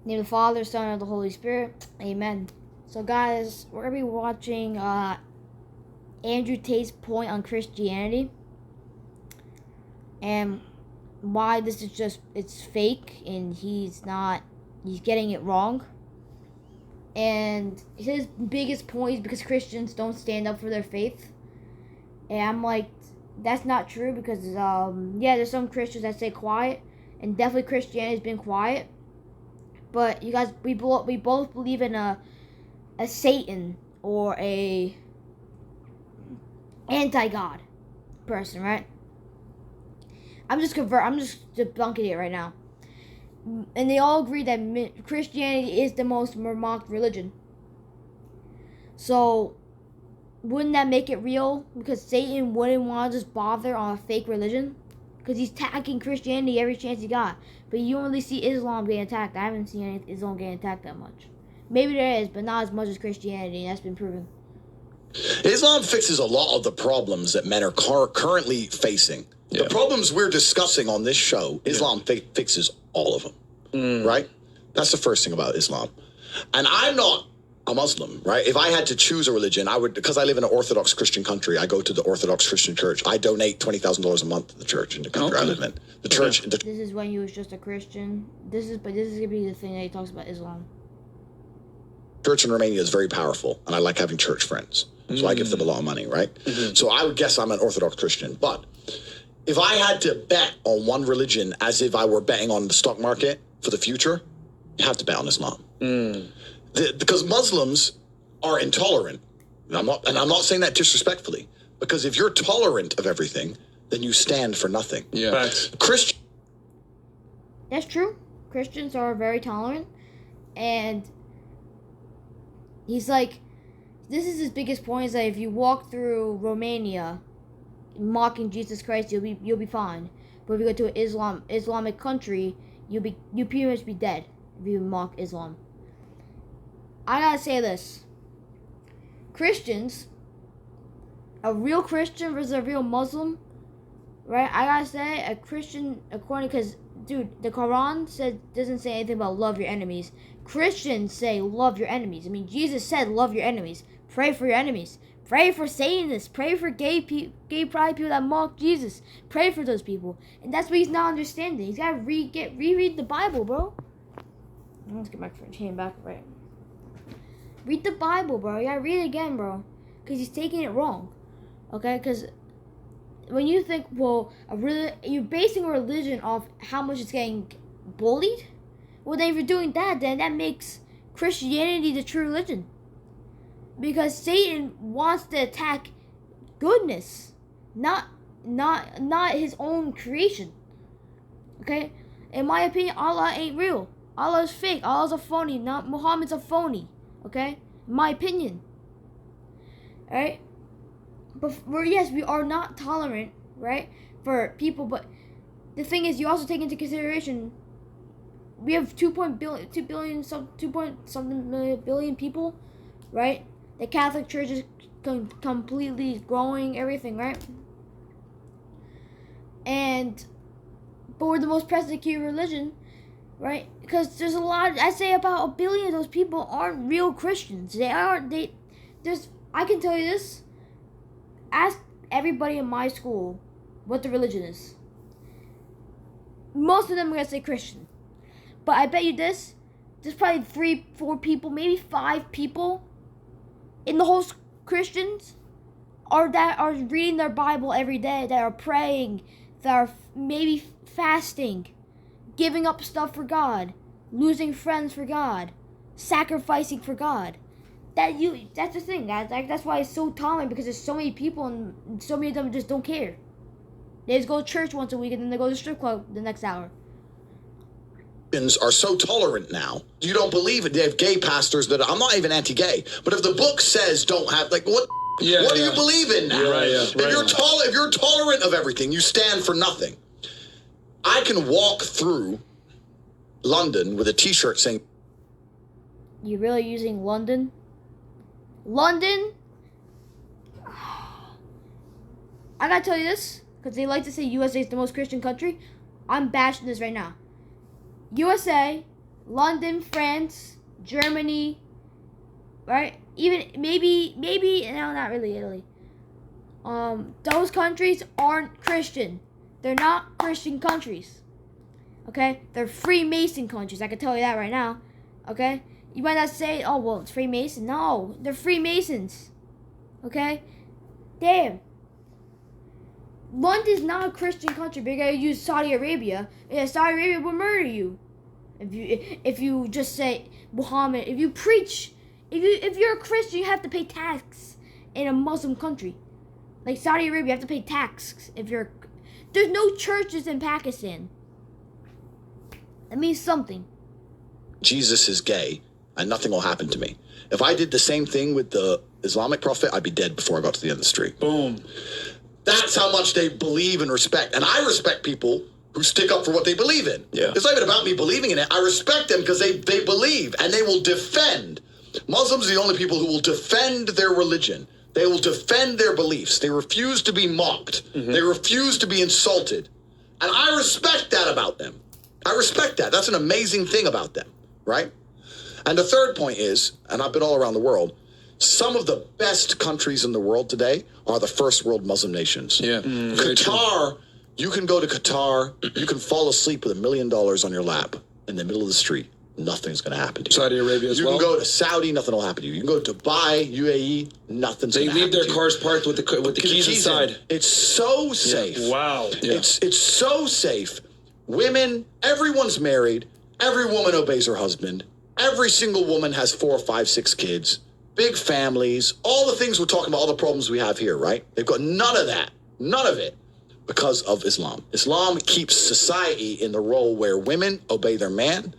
In the name of the Father, Son, and the Holy Spirit. Amen. So, guys, we're going to be watching Andrew Tate's point on Christianity. And why this is just, it's fake. And he's getting it wrong. And his biggest point is because Christians don't stand up for their faith. And I'm like, that's not true because, there's some Christians that stay quiet. And definitely Christianity's been quiet. But you guys, we both believe in a Satan or a anti-God person, right? I'm just debunking it right now. And they all agree that Christianity is the most mocked religion. So, wouldn't that make it real? Because Satan wouldn't want to just bother on a fake religion. Because he's attacking Christianity every chance he got. But you don't really see Islam getting attacked. I haven't seen any Islam getting attacked that much. Maybe there is, but not as much as Christianity. That's been proven. Islam fixes a lot of the problems that men are currently facing. Yeah. The problems we're discussing on this show, Islam fixes all of them, right? That's the first thing about Islam. And I'm not a Muslim, right? If I had to choose a religion, I would, because I live in an Orthodox Christian country, I go to the Orthodox Christian church. I donate $20,000 a month to the church in the country I live in. The church. This is when he was just a Christian. This is going to be the thing that he talks about Islam. Church in Romania is very powerful, and I like having church friends. So I give them a lot of money, right? So I would guess I'm an Orthodox Christian. But if I had to bet on one religion as if I were betting on the stock market for the future, you have to bet on Islam. Because Muslims are intolerant. And I'm not saying that disrespectfully. Because if you're tolerant of everything, then you stand for nothing. Yeah. That's true. Christians are very tolerant. And he's like, this is his biggest point, is that if you walk through Romania mocking Jesus Christ, you'll be fine. But if you go to an Islamic country, you pretty much be dead if you mock Islam. I gotta say this. Christians, a real Christian versus a real Muslim, right? I gotta say, a Christian, because, dude, the Quran doesn't say anything about love your enemies. Christians say love your enemies. I mean, Jesus said love your enemies. Pray for your enemies. Pray for Satanists. Pray for gay pride people that mock Jesus. Pray for those people. And that's what he's not understanding. He's gotta reread the Bible, bro. Let's get my hand back right. Read the Bible, bro. You gotta read it again, bro. Because he's taking it wrong. Okay? Because when you think, well, you're basing a religion off how much it's getting bullied. Well, then if you're doing that, then that makes Christianity the true religion. Because Satan wants to attack goodness, not his own creation. Okay? In my opinion, Allah ain't real. Allah is fake. Allah's a phony. Not Muhammad's a phony. Okay? In my opinion. Alright? But yes, we are not tolerant, right? For people, but the thing is, you also take into consideration we have 2 billion people, right? The Catholic Church is completely growing everything, right? But we're the most persecuted religion, right? Because there's a lot. I say about 1 billion of those people aren't real Christians. I can tell you this. Ask everybody in my school what the religion is. Most of them are gonna say Christian. But I bet you this, there's probably 3, 4 people, maybe 5 people in the whole Christians that are reading their Bible every day, that are praying, that are maybe fasting, giving up stuff for God, losing friends for God, sacrificing for God. That's the thing, guys. That's why it's so tolerant, because there's so many people and so many of them just don't care. They just go to church once a week and then they go to the strip club the next hour. Are so tolerant now. You don't believe it. They have gay pastors that I'm not even anti-gay, but if the book says don't have, like, what do you believe in now? If you're tolerant of everything, you stand for nothing. I can walk through London with a T-shirt saying, "You really using London? London?" I gotta tell you this, because they like to say USA is the most Christian country. I'm bashing this right now. USA London, France, Germany, right? Even maybe no, not really Italy. Those countries aren't Christian. They're not Christian countries. Okay? They're Freemason countries. I can tell you that right now. Okay? You might not say, oh, well, it's Freemason. No, they're Freemasons. Okay? Damn. London's not a Christian country, but you're gonna use Saudi Arabia. Yeah, Saudi Arabia will murder you. If you just say Muhammad, if you preach, if you're a Christian, you have to pay tax in a Muslim country. Like Saudi Arabia, you have to pay tax if you're. There's no churches in Pakistan. That means something. Jesus is gay, and nothing will happen to me. If I did the same thing with the Islamic prophet, I'd be dead before I got to the end of the street. Boom. That's how much they believe and respect. And I respect people who stick up for what they believe in. Yeah. It's not even about me believing in it. I respect them because they believe, and they will defend. Muslims are the only people who will defend their religion. They will defend their beliefs. They refuse to be mocked. Mm-hmm. They refuse to be insulted. And I respect that about them. I respect that. That's an amazing thing about them, right? And the third point is, and I've been all around the world, some of the best countries in the world today are the first world Muslim nations. Yeah. Qatar, you can go to Qatar, you can fall asleep with $1 million on your lap in the middle of the street. Nothing's going to happen to you. Saudi Arabia as well. You can go to Saudi, nothing will happen to you. You can go to Dubai, UAE, nothing's going to happen to you. They leave their cars parked with the keys inside. It's so safe. Yeah. Wow. Yeah. It's so safe. Women, everyone's married. Every woman obeys her husband. Every single woman has 4, 5, 6 kids. Big families. All the things we're talking about, all the problems we have here, right? They've got none of that. None of it. Because of Islam. Islam keeps society in the role where women obey their man.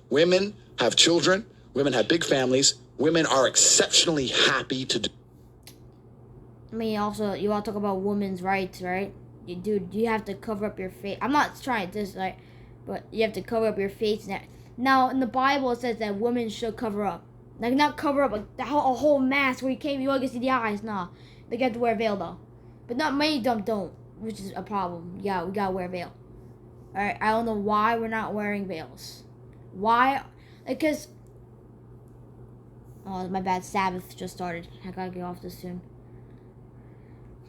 Women have children. Women have big families. Women are exceptionally happy to do. I mean, also, you all talk about women's rights, right? Dude, you have to cover up your face. I'm not trying this, right? But you have to cover up your face. Now, in the Bible, it says that women should cover up. Like, not cover up a whole mask where you only can see the eyes. Nah. They got to wear a veil, though. But not many of them don't, which is a problem. Yeah, we gotta wear a veil. Alright, I don't know why we're not wearing veils. Why? Because... Oh, my bad. Sabbath just started. I gotta get off this soon.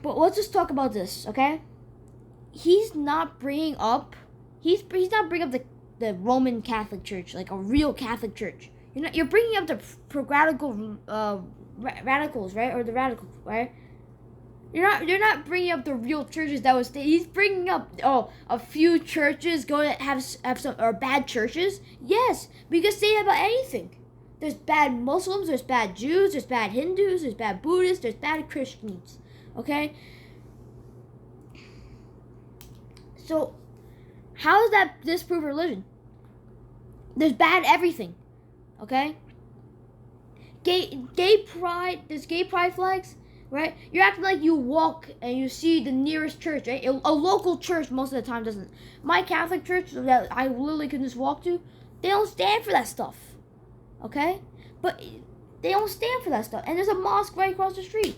But let's just talk about this, okay? He's not bringing up... He's not bringing up the Roman Catholic Church, like a real Catholic Church. You're bringing up the radical radicals, right? Or the radicals, right? You're not bringing up the real churches that was. He's bringing up a few churches going to have some or bad churches. Yes, because say about anything. There's bad Muslims, there's bad Jews, there's bad Hindus, there's bad Buddhists, there's bad Christians. Okay. So, how does that disprove religion? There's bad everything. Okay. Gay pride. There's gay pride flags. Right? You're acting like you walk and you see the nearest church, right? A local church most of the time doesn't. My Catholic church that I literally can just walk to, they don't stand for that stuff. Okay? But they don't stand for that stuff. And there's a mosque right across the street.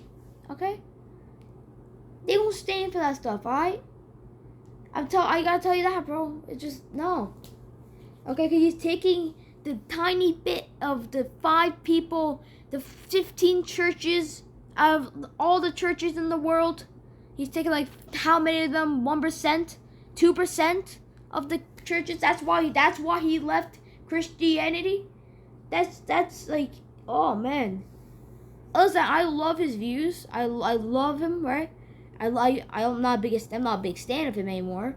Okay? They don't stand for that stuff, alright? I gotta tell you that, bro. It's just, no. Okay, because he's taking the tiny bit of the 5 people, the 15 churches, out of all the churches in the world. He's taking like how many of them? 1%, 2% of the churches. That's why he left Christianity. That's like, oh man. Listen, I love his views. I love him, right? I'm not a big fan of him anymore,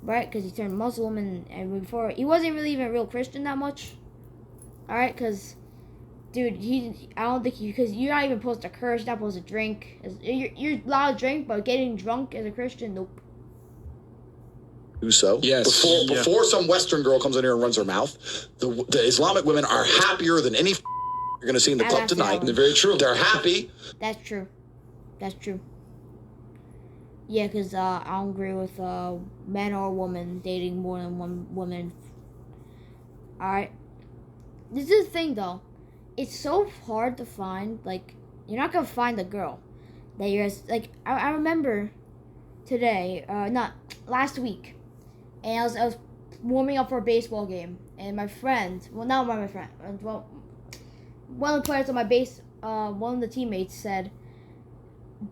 right? Because he turned Muslim and before he wasn't really even a real Christian that much. All right, because. Dude, I don't think because you're not even supposed to curse, you're not supposed to drink. You're allowed to drink, but getting drunk as a Christian, nope. Do so. Yes. Before some Western girl comes in here and runs her mouth, the Islamic women are happier than any you're going to see in the club tonight. They're very true. They're happy. That's true. Yeah, because I don't agree with men or women dating more than one woman. Alright. This is the thing, though. It's so hard to find, like, you're not going to find a girl that you're, like, I remember today, last week, and I was warming up for a baseball game, and my friend, well, not my friend, well, one of the players on my base, one of the teammates said,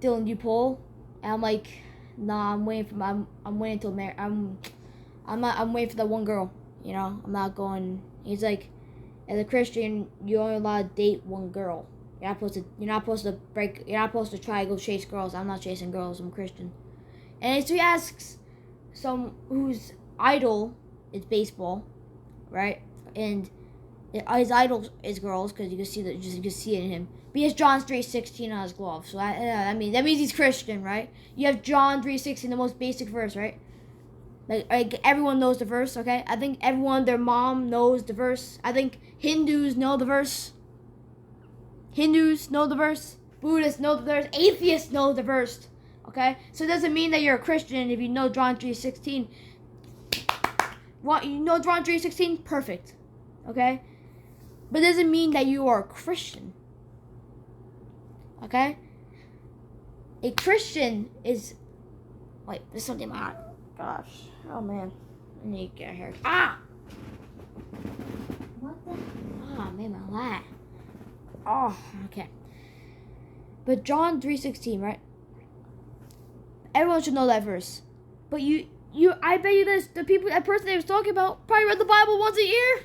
"Dylan, you pull?" And I'm like, "Nah, I'm waiting for I'm waiting till I'm waiting for that one girl. You know, I'm not going." He's like, "As a Christian, you're only allowed to date one girl. You're not supposed to try to go chase girls. I'm not chasing girls. I'm Christian." And so he asks some whose idol is baseball, right? And his idol is girls because you can see it in him. But he has John 3:16 on his glove, so that means he's Christian, right? You have John 3:16, the most basic verse, right? Like everyone knows the verse, okay? I think everyone, their mom knows the verse. I think Hindus know the verse. Hindus know the verse. Buddhists know the verse. Atheists know the verse. Okay? So it doesn't mean that you're a Christian if you know John 3:16. What, you know John 3:16? Perfect. Okay? But it doesn't mean that you are a Christian. Okay? A Christian is... Wait, there's something in my heart. Gosh. Oh, man. I need to get here. Ah! What the... Ah, I made my laugh. Oh, okay. But John 3:16, right? Everyone should know that verse. But I bet you this, that person they was talking about probably read the Bible once a year.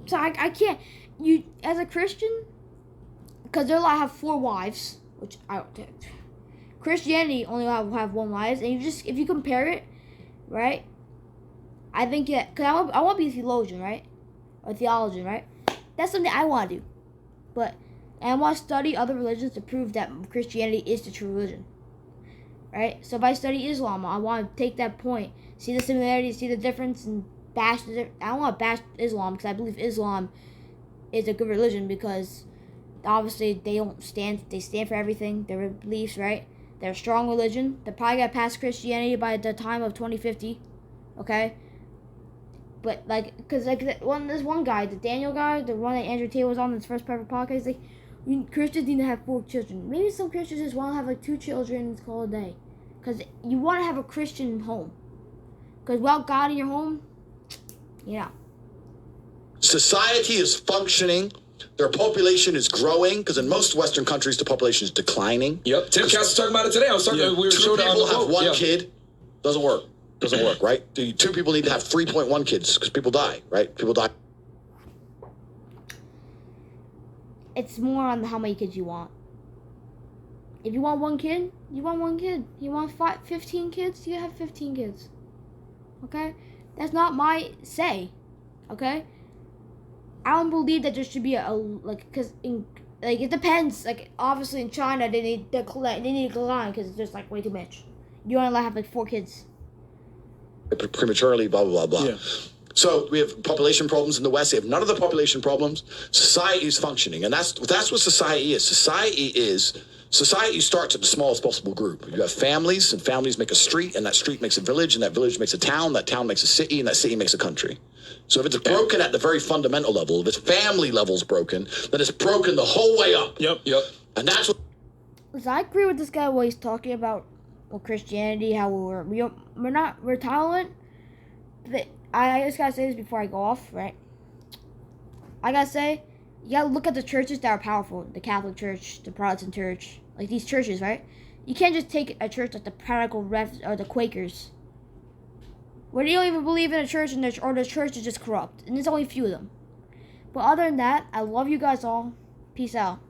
So I can't, as a Christian, because they're allowed to have 4 wives, which I don't think. Christianity only have 1 wife, and if you compare it, right? I think because I want to be a theologian, right? Or theologian, right? That's something I want to do. But I want to study other religions to prove that Christianity is the true religion. Right? So if I study Islam, I want to take that point, see the similarities, see the difference, and I don't want to bash Islam because I believe Islam is a good religion because obviously they stand for everything, their beliefs, right? They're a strong religion. They're probably going to pass Christianity by the time of 2050. Okay? But because this one guy, the Daniel guy, the one that Andrew Tate was on his first private podcast, like, Christians need to have 4 children. Maybe some Christians just want to have 2 children and call it a day. Because you want to have a Christian home. Because without God in your home, Society is functioning. Their population is growing because in most Western countries the population is declining. Yep. Tim Cass was talking about it today. I was talking. We were 2 people have 1 kid. Doesn't work. Doesn't work, right? 2 people need to have 3.1 kids because people die, right? People die. It's more on how many kids you want. If you want 1 kid, you want 1 kid. You want 15 kids, you have 15 kids. Okay? That's not my say. Okay? I don't believe that there should be because it depends. Obviously in China they need a line because it's just way too much. You only allowed to have 4 kids. Prematurely, blah blah blah blah. Yeah. So we have population problems in the West. We have none of the population problems. Society is functioning, and that's what society is. Society starts at the smallest possible group. You have families, and families make a street, and that street makes a village, and that village makes a town, that town makes a city, and that city makes a country. So if it's broken at the very fundamental level, if its family level's broken, then it's broken the whole way up. Yep. And that's what... I agree with this guy what he's talking about with Christianity, how we're tolerant. But I just gotta say this before I go off, right? I gotta say, you gotta look at the churches that are powerful. The Catholic Church, the Protestant Church, these churches, right? You can't just take a church like the Practical Refs or the Quakers, where they don't even believe in a church or the church is just corrupt. And there's only a few of them. But other than that, I love you guys all. Peace out.